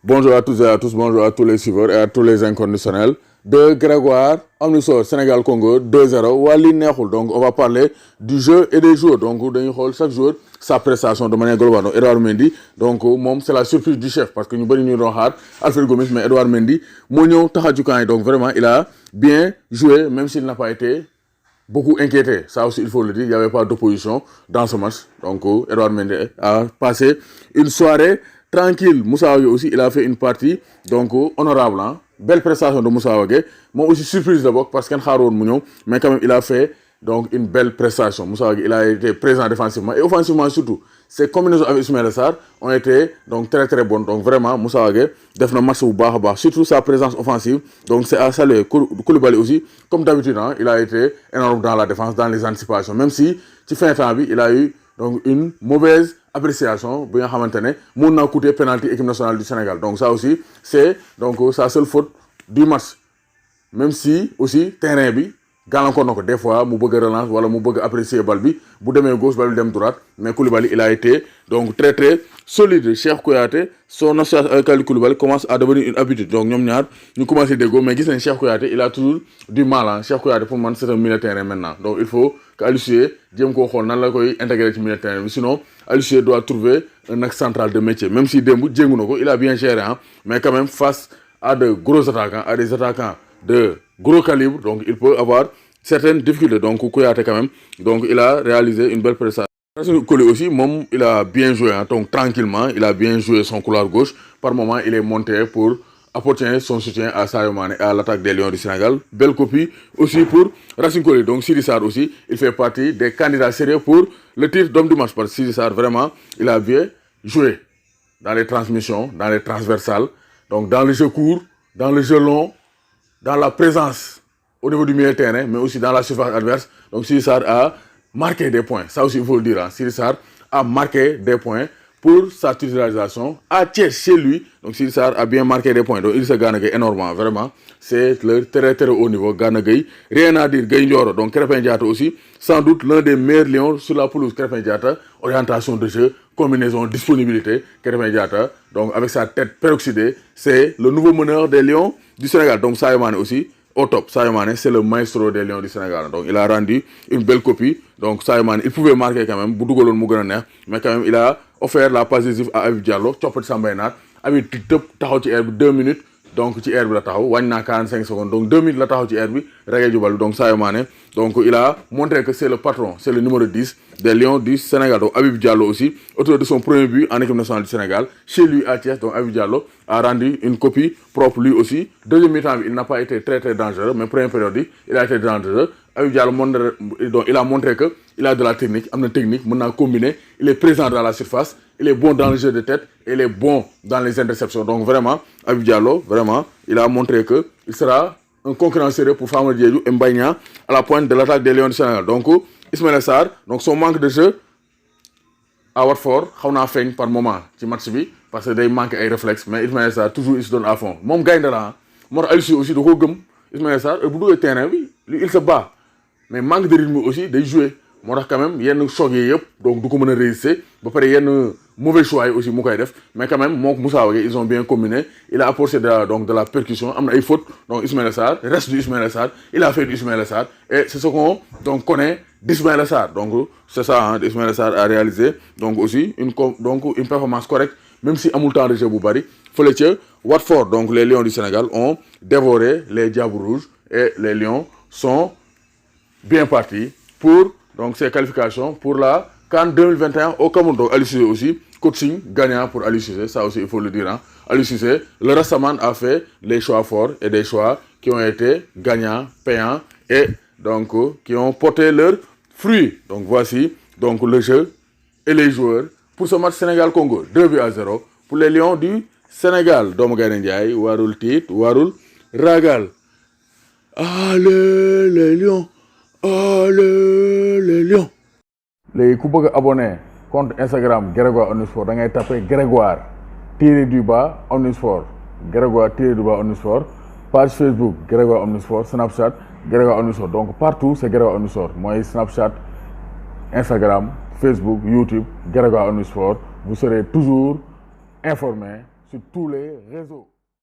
Bonjour à tous et à tous, bonjour à tous les suiveurs et à tous les inconditionnels de Grégoire Omnisor Sénégal-Congo 2-0. Donc on va parler du jeu et des joueurs. Donc chaque joueur sa prestation de manière globale. Donc Edouard Mendy, donc c'est la surprise du chef parce que nous avons Alfred Gomis, mais Edouard Mendy, donc vraiment il a bien joué même s'il n'a pas été beaucoup inquiété. Ça aussi il faut le dire, il n'y avait pas d'opposition dans ce match. Donc Edouard Mendy a passé une soirée tranquille. Moussa Wagué aussi, il a fait une partie donc honorable. Hein? Belle prestation de Moussa Wagué. Moi aussi surprise d'abord parce qu'il mais quand même il a fait donc une belle prestation. Moussa Wagué, il a été présent défensivement et offensivement surtout. Ses combinaisons avec Ismaël Sarr ont été donc très très bonnes. Donc vraiment Moussa Wagué def na match bu baax surtout sa présence offensive. Donc c'est à saluer. Koulibaly aussi, comme d'habitude, hein, il a été énorme dans la défense, dans les anticipations. Même si tu fais un temps, il a eu donc une mauvaise appréciation bi nga xamantene mën na coûter penalty équipe nationale du Sénégal. Donc ça aussi c'est donc sa seule faute du match. Même si aussi terrain bi gàllankoor nako des fois mu bëgg relance wala mu bëgg apprécier balle bi bu démé gauche balle bi dem droite, mais Koulibaly il a été donc très très solide. Cheikh Kouyaté, son association avec Kalidou Koulibaly commence à devenir une habitude. Donc ñom ñaar ñu commencé dégo, mais gis nañ Cheikh Kouyaté il a toujours du mal. Hein. Cheikh Kouyaté pour moi c'est un milieu terrain maintenant. Donc il faut que Aliou Cissé jéem ko xol nan la koy intégrer ci milieu terrain. Sinon Aliou Cissé doit trouver un axe central de métier. Même si démb jéngu nako, il a bien géré, hein, mais quand même face à de gros attaquants, à des attaquants de gros calibre, donc il peut avoir certaines difficultés. Donc Kouyaté quand même, donc il a réalisé une belle prestation. Koli aussi, il a bien joué, hein, donc tranquillement, il a bien joué son couloir gauche. Par moment, il est monté pour apporter son soutien à Sadio Mané et à l'attaque des Lions du Sénégal. Belle copie aussi pour Racine Koli. Donc Sidi Sarr aussi, il fait partie des candidats sérieux pour le titre d'homme du match. Parce que Sidi Sarr, vraiment, il a bien joué dans les transmissions, dans les transversales, donc dans le jeu court, dans le jeu long, dans la présence au niveau du milieu de terrain, mais aussi dans la surface adverse. Donc Sidi Sarr a marqué des points. Ça aussi, il faut le dire. Hein. Sidi Sarr a marqué des points pour sa titularisation à Thiès chez lui. Donc Sidi Sarr a bien marqué des points. Donc il se gagne énormément, vraiment. C'est le très très haut niveau. Gana Gueye, rien à dire. Gueye Ndioro, donc Krépin Diatta aussi, sans doute l'un des meilleurs lions sur la pelouse. Krépin Diatta, orientation de jeu, combinaison, disponibilité. Krépin Diatta, donc avec sa tête peroxydée, c'est le nouveau meneur des Lions du Sénégal. Donc Sadio Mané aussi, au top. Sadio Mané, c'est le maestro des Lions du Sénégal. Donc il a rendu une belle copie. Donc Sadio Mané, il pouvait marquer quand même, mais quand même il a offert la passe décisive à Habib Diallo, Thiopet Samba Naar. Habib taxaw ci air bi 2 minutes, donc ci air bi la taxaw, wàññi na 45 secondes. Donc 2 minutes la taxaw ci air bi, reggae jubal. Donc Sadio Mané, donc il a montré que c'est le patron, c'est le numéro 10 des Lions du Sénégal. Donc Habib Diallo aussi, auteur de son premier but en équipe nationale du Sénégal, chez lui à Thiès. Donc Habib Diallo a rendu une copie propre lui aussi. Deuxième mi-temps, il n'a pas été très très dangereux, mais première période, il a été dangereux. Habib Diallo, donc il a montré que il a de la technique, maintenant combiné, il est présent dans la surface, il est bon dans le jeu de tête, il est bon dans les interceptions. Donc vraiment, Habib Diallo, vraiment, il a montré que il sera un concurrent sérieux pour Famara Diédhiou et Mbaye Niang à la pointe de l'attaque des Lions du Sénégal. Donc Ismaïla Sarr, donc son manque de jeu à Watford, xawna feñ par moment ci match bi parce que day manque ay réflexes, mais Ismaïla Sarr toujours il se donne à fond. Mom gaynde la, moo tax Aliou Cissé aussi da ko gëm. Ismaïla Sarr bu duggee terrain bi, il se bat. Mais manque de rythme aussi day jouer. Moo tax quand même yenn choc yi yëpp donc du ko mën a résister ba pare yenn mauvais choix yi aussi mu koy def, mais quand même mook Moussa Wagué ils ont bien combiné. Il a apporté de la percussion, am na ay fautes. Donc Ismaïla Sarr, reste du Ismaïla Sarr, il a fait du Ismaïla Sarr et c'est ce qu'on donc connaît d'Ismaïla Sarr. Donc c'est ça, hein, Ismaïla Sarr a réalisé donc aussi une performance correcte, même si amul temps de jeu bu bari. Fële ca Watford, donc les Lions du Sénégal ont dévoré les Diables Rouges et les Lions sont bien partis pour donc ces qualifications pour la CAN 2021 au Cameroun. Donc Aliou Cissé aussi, coaching gagnant pour Aliou Cissé, ça aussi il faut le dire. Hein. Aliou Cissé, le Rastaman a fait les choix forts et des choix qui ont été gagnants, payants et donc qui ont porté leurs fruits. Donc voici donc le jeu et les joueurs pour ce match Sénégal-Congo. 2-0 pour les Lions du Sénégal. Doomu Gaynde Njaay warul tiit, warul ragal. Allez les Lions! Allez les Lions! Les ku bëgg abonné compte Instagram Grégoire Omnisport da ngay taper Grégoire _du_bas Omnisport, Grégoire _du_bas Omnisport, page Facebook Grégoire Omnisport, Snapchat Grégoire Omnisport. Donc partout c'est Grégoire Omnisport. Moi Snapchat, Instagram, Facebook, YouTube Grégoire Omnisport. Vous serez toujours informé sur tous les réseaux.